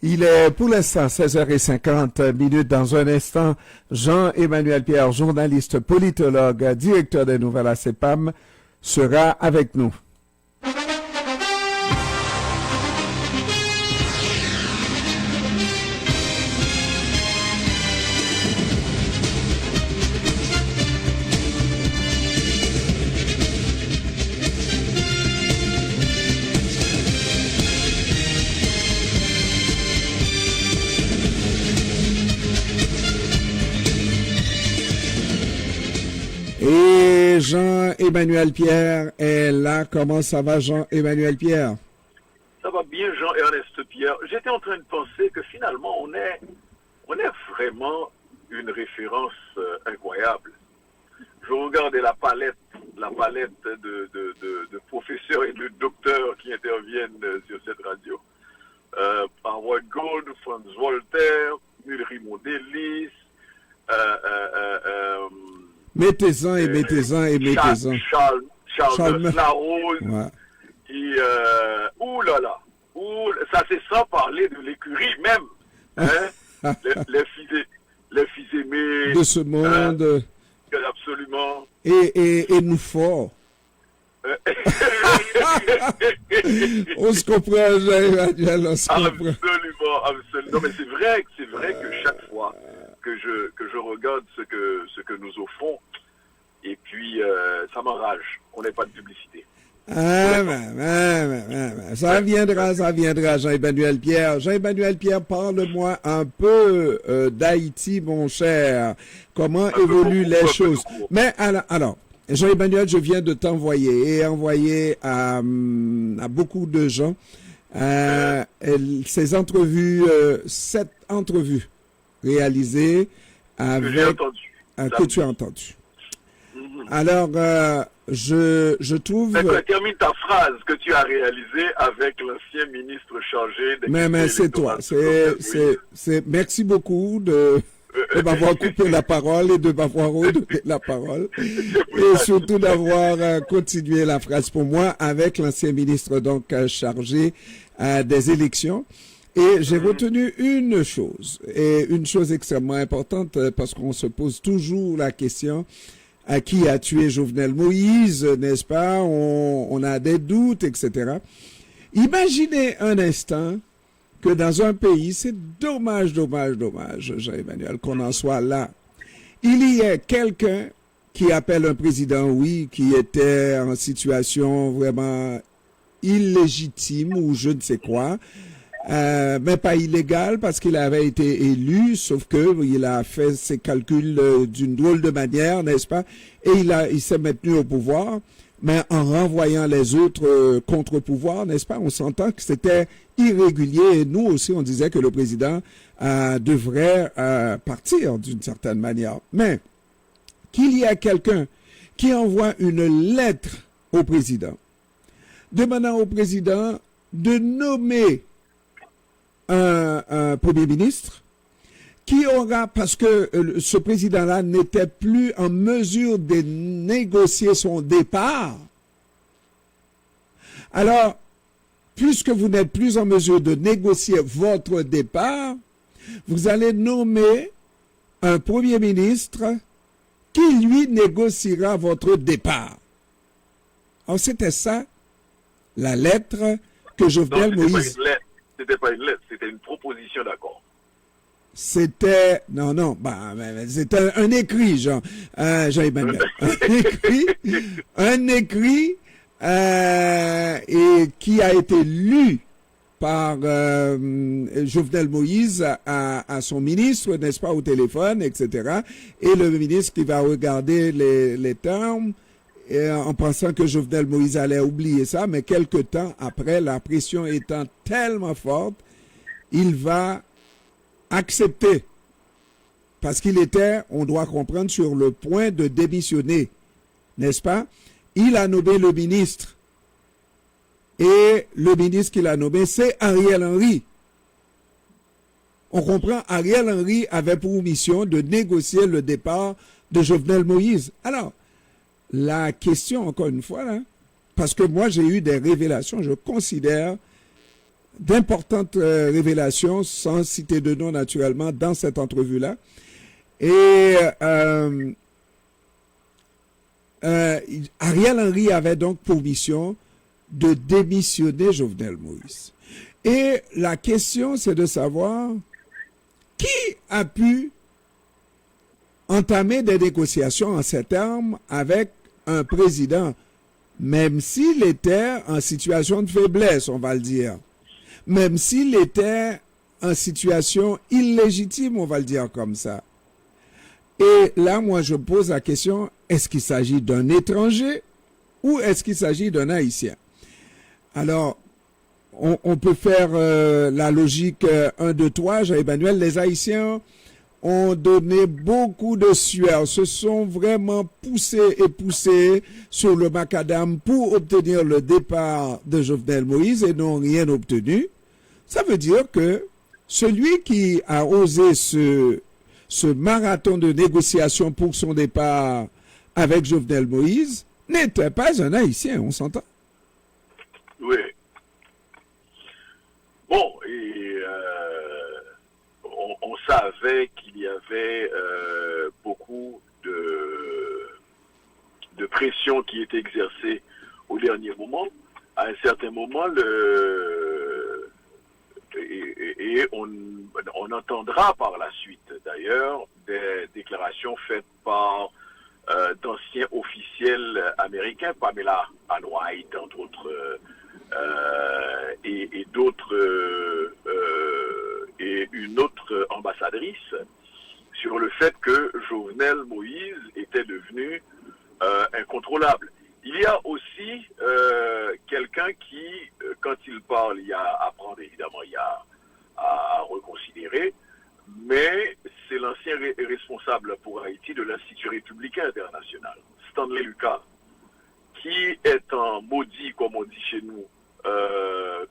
Il est pour l'instant 16h50 dans un instant. Jean-Emmanuel Pierre, journaliste, politologue, directeur des nouvelles à CEPAM, sera avec nous. Et Jean-Emmanuel Pierre est là. Comment ça va, Jean-Emmanuel Pierre? Ça va bien, Jean-Ernest Pierre. J'étais en train de penser que finalement, on est vraiment une référence incroyable. Je regardais la palette de professeurs et de docteurs qui interviennent sur cette radio. Howard Gold, Franz Walter, Muriel Modelis, mettez-en. Charles Larose. Ouais. Ça c'est sans parler de l'écurie même. Hein? les fils aimés. De ce monde. Absolument. Et nous forts. On se comprend, Jean-Emmanuel, on se comprend. Absolument. Non, mais c'est vrai que chaque fois que je regarde ce que nous offrons, et puis ça m'enrage. On n'est pas de publicité. Ça viendra, Jean-Emmanuel Pierre. Jean-Emmanuel Pierre, parle-moi un peu d'Haïti, mon cher. Comment évoluent les choses? Mais alors, Jean-Emmanuel, je viens de t'envoyer et envoyer à beaucoup de gens ces entrevues, 7 entrevues réalisées avec que tu as entendu. Alors, je trouve... Termine ta phrase que tu as réalisée avec l'ancien ministre chargé des... Mais c'est toi. Merci beaucoup de m'avoir coupé la parole et de m'avoir redonné la parole. Et surtout d'avoir continué la phrase pour moi avec l'ancien ministre donc chargé des élections. Et j'ai retenu une chose extrêmement importante parce qu'on se pose toujours la question... à qui a tué Jovenel Moïse, n'est-ce pas? On a des doutes, etc. Imaginez un instant que dans un pays, c'est dommage, Jean-Emmanuel, qu'on en soit là. Il y a quelqu'un qui appelle un président, oui, qui était en situation vraiment illégitime ou je ne sais quoi, mais pas illégal parce qu'il avait été élu, sauf que il a fait ses calculs d'une drôle de manière, n'est-ce pas? Et il s'est maintenu au pouvoir, mais en renvoyant les autres contre-pouvoirs, n'est-ce pas? On s'entend que c'était irrégulier. Et nous aussi, on disait que le président devrait partir d'une certaine manière. Mais qu'il y a quelqu'un qui envoie une lettre au président, demandant au président de nommer un premier ministre qui aura, parce que ce président-là n'était plus en mesure de négocier son départ. Alors, puisque vous n'êtes plus en mesure de négocier votre départ, vous allez nommer un premier ministre qui, lui, négociera votre départ. Alors, c'était ça, la lettre que Jovenel Moïse... C'était pas une lettre, c'était une proposition d'accord. C'était c'était un écrit, Jean-Emmanuel. un écrit et qui a été lu par Jovenel Moïse à son ministre, n'est-ce pas, au téléphone, etc. Et le ministre qui va regarder les termes en pensant que Jovenel Moïse allait oublier ça, mais quelque temps après, la pression étant tellement forte, il va accepter. Parce qu'il était, on doit comprendre, sur le point de démissionner, n'est-ce pas? Il a nommé le ministre. Et le ministre qu'il a nommé, c'est Ariel Henry. On comprend, Ariel Henry avait pour mission de négocier le départ de Jovenel Moïse. Alors, la question, encore une fois, là, parce que moi, j'ai eu des révélations, je considère, d'importantes révélations, sans citer de nom naturellement, dans cette entrevue-là. Et Ariel Henry avait donc pour mission de démissionner Jovenel Moïse. Et la question, c'est de savoir qui a pu entamer des négociations en ces termes avec un président, même s'il était en situation de faiblesse, on va le dire, même s'il était en situation illégitime, on va le dire comme ça. Et là, moi, je pose la question, est-ce qu'il s'agit d'un étranger ou est-ce qu'il s'agit d'un Haïtien? Alors, on peut faire la logique 1, 2, 3, Jean-Emmanuel. Les Haïtiens ont donné beaucoup de sueur, se sont vraiment poussés sur le macadam pour obtenir le départ de Jovenel Moïse et n'ont rien obtenu. Ça veut dire que celui qui a osé ce marathon de négociation pour son départ avec Jovenel Moïse n'était pas un Haïtien, on s'entend? Oui. Bon, et on savait qu'il y avait beaucoup de pression qui était exercée au dernier moment. À un certain moment, on entendra par la suite, d'ailleurs, des déclarations faites par d'anciens officiels américains, Pamela Ann White, entre autres, et d'autres, et une autre ambassadrice, sur le fait que Jovenel Moïse était devenu incontrôlable. Il y a aussi quelqu'un qui, quand il parle, il y a à prendre évidemment, il y a à reconsidérer, mais c'est l'ancien responsable pour Haïti de l'Institut républicain international, Stanley Lucas, qui est en maudit, comme on dit chez nous,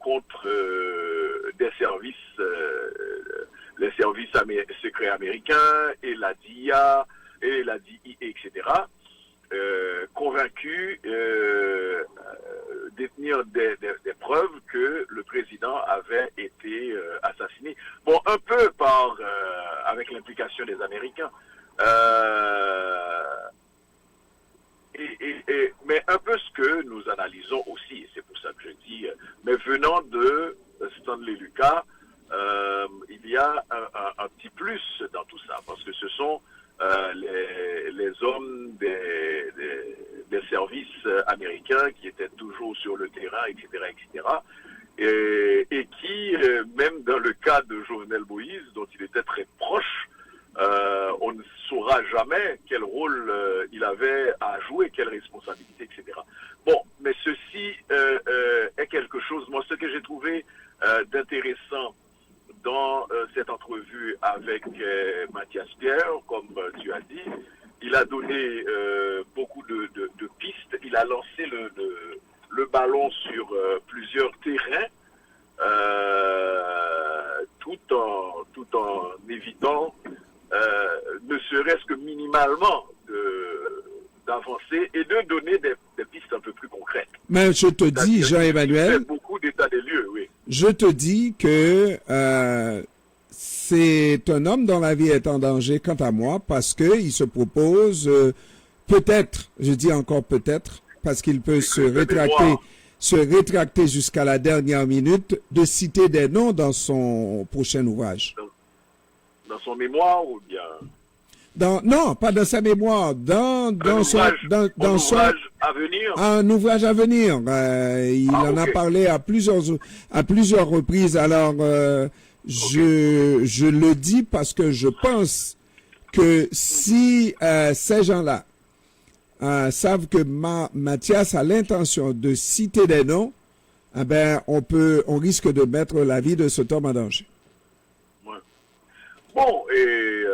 contre des services, les services secrets américains et la DIA, et la DIA, etc., convaincu détenir des preuves que le président avait été assassiné. Bon, un peu avec l'implication des Américains. Mais un peu ce que nous analysons aussi, et c'est pour ça que je dis, mais venant de Stanley Lucas, il y a un petit plus dans tout ça, parce que ce sont les hommes des services américains qui étaient toujours sur le terrain, etc., et qui, même dans le cas de Jovenel Moïse, dont il était très proche, on ne saura jamais quel rôle il avait à jouer, quelle responsabilité, etc. Bon, mais ceci est quelque chose, moi, ce que j'ai trouvé d'intéressant dans cette entrevue avec Mathias Pierre, comme tu as dit, il a donné beaucoup de pistes, il a lancé le ballon sur plusieurs terrains, tout en évitant ne serait-ce que minimalement d'avancer et de donner des pistes un peu plus concrètes. Mais je te dis, Jean-Emmanuel, beaucoup d'états des lieux, oui. Je te dis que c'est un homme dont la vie est en danger, quant à moi, parce qu'il se propose, peut-être, je dis encore peut-être, parce qu'il peut se rétracter jusqu'à la dernière minute, de citer des noms dans son prochain ouvrage. Dans son mémoire ou bien... Non, pas dans sa mémoire, dans son ouvrage à venir. Un ouvrage à venir. Il en a parlé à plusieurs reprises. Alors, je le dis parce que je pense que si ces gens-là savent que Mathias a l'intention de citer des noms, eh ben, on risque de mettre la vie de cet homme en danger. Ouais. Bon, et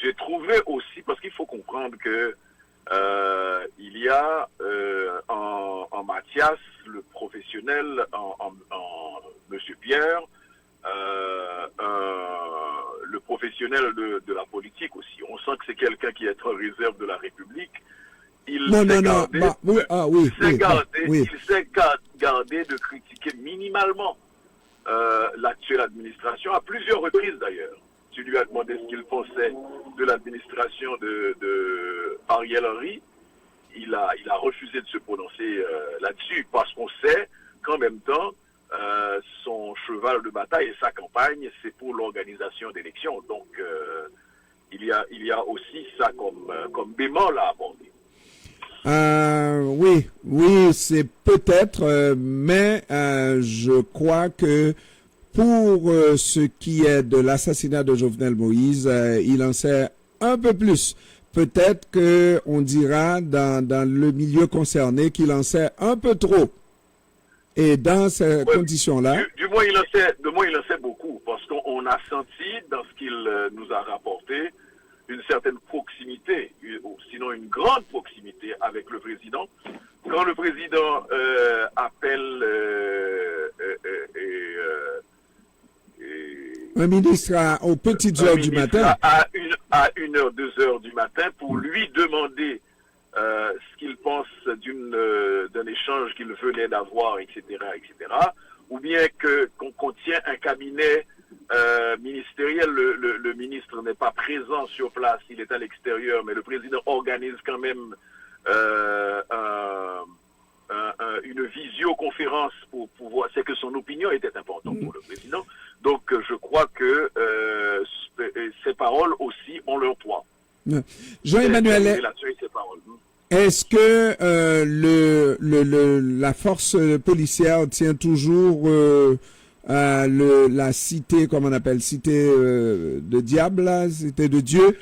j'ai trouvé aussi, parce qu'il faut comprendre que il y a en Mathias, le professionnel, en Monsieur Pierre, le professionnel de la politique aussi. On sent que c'est quelqu'un qui est en réserve de la République Non, non, non. Bah, oui, ah, oui, oui, bah, oui. Il s'est gardé de critiquer minimalement l'actuelle administration, à plusieurs reprises d'ailleurs. Tu lui as demandé ce qu'il pensait de l'administration de Ariel Henry. Il a refusé de se prononcer là-dessus parce qu'on sait qu'en même temps, son cheval de bataille et sa campagne, c'est pour l'organisation d'élections. Donc, il y a aussi ça comme bémol à aborder. Oui, oui, c'est peut-être, mais je crois que pour ce qui est de l'assassinat de Jovenel Moïse, il en sait un peu plus. Peut-être que on dira dans le milieu concerné qu'il en sait un peu trop. Et dans ces conditions-là... Du moins, il en sait beaucoup, parce qu'on a senti, dans ce qu'il nous a rapporté, une certaine proximité, sinon une grande proximité avec le président. Quand le président appelle un ministre aux petites heures du matin, à 1h, 2h du matin, pour lui demander ce qu'il pense d'un échange qu'il venait d'avoir, etc., etc., ou bien qu'on tient un cabinet ministériel, le ministre n'est pas présent sur place, il est à l'extérieur, mais le président organise quand même une visioconférence pour pouvoir... C'est que son opinion était importante pour le président. Donc, je crois que ces paroles aussi ont leur poids. Jean-Emmanuel, est-ce que la force policière tient toujours la cité, comme on appelle, cité de diable, là, cité de Dieu,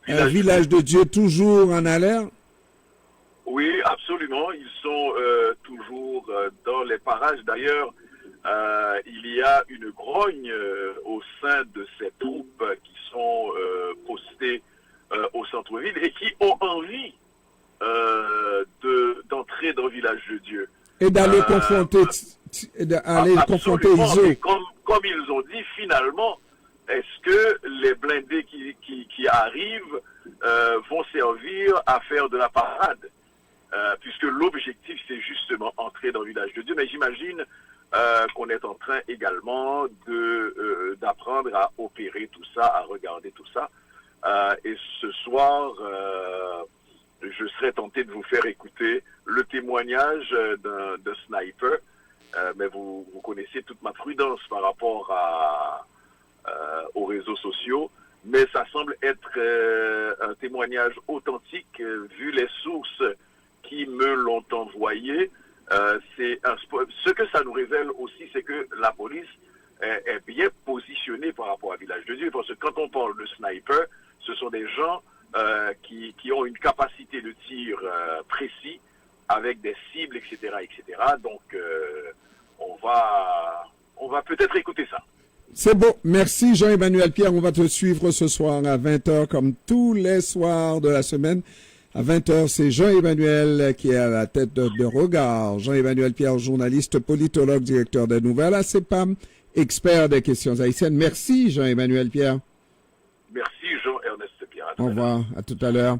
village de Dieu, toujours en alerte? Oui, absolument. Ils sont toujours dans les parages. D'ailleurs, il y a une grogne au sein de ces troupes qui sont postées au centre-ville et qui ont envie d'entrer dans le village de Dieu. Et d'aller confronter Iso. Comme ils ont dit, finalement, est-ce que les blindés qui arrivent vont servir à faire de la parade? Puisque l'objectif, c'est justement entrer dans le village de Dieu. Mais j'imagine qu'on est en train également d'apprendre à opérer tout ça, à regarder tout ça. Et ce soir, je serais tenté de vous faire écouter le témoignage d'un sniper. Mais vous connaissez toute ma prudence par rapport aux réseaux sociaux. Mais ça semble être un témoignage authentique, vu les sources qui me l'ont envoyé. Ce que ça nous révèle aussi, c'est que la police est bien positionnée par rapport à Village de Dieu. Parce que quand on parle de sniper, ce sont des gens qui ont une capacité de tir précis, avec des cibles, etc., etc. Donc, on va peut-être écouter ça. C'est beau. Merci Jean-Emmanuel Pierre. On va te suivre ce soir à 20h, comme tous les soirs de la semaine. À 20h, c'est Jean-Emmanuel qui est à la tête de Regard. Jean-Emmanuel Pierre, journaliste, politologue, directeur des nouvelles à CEPAM, expert des questions haïtiennes. Merci Jean-Emmanuel Pierre. Merci Jean-Ernest Pierre. Au revoir, à tout à l'heure.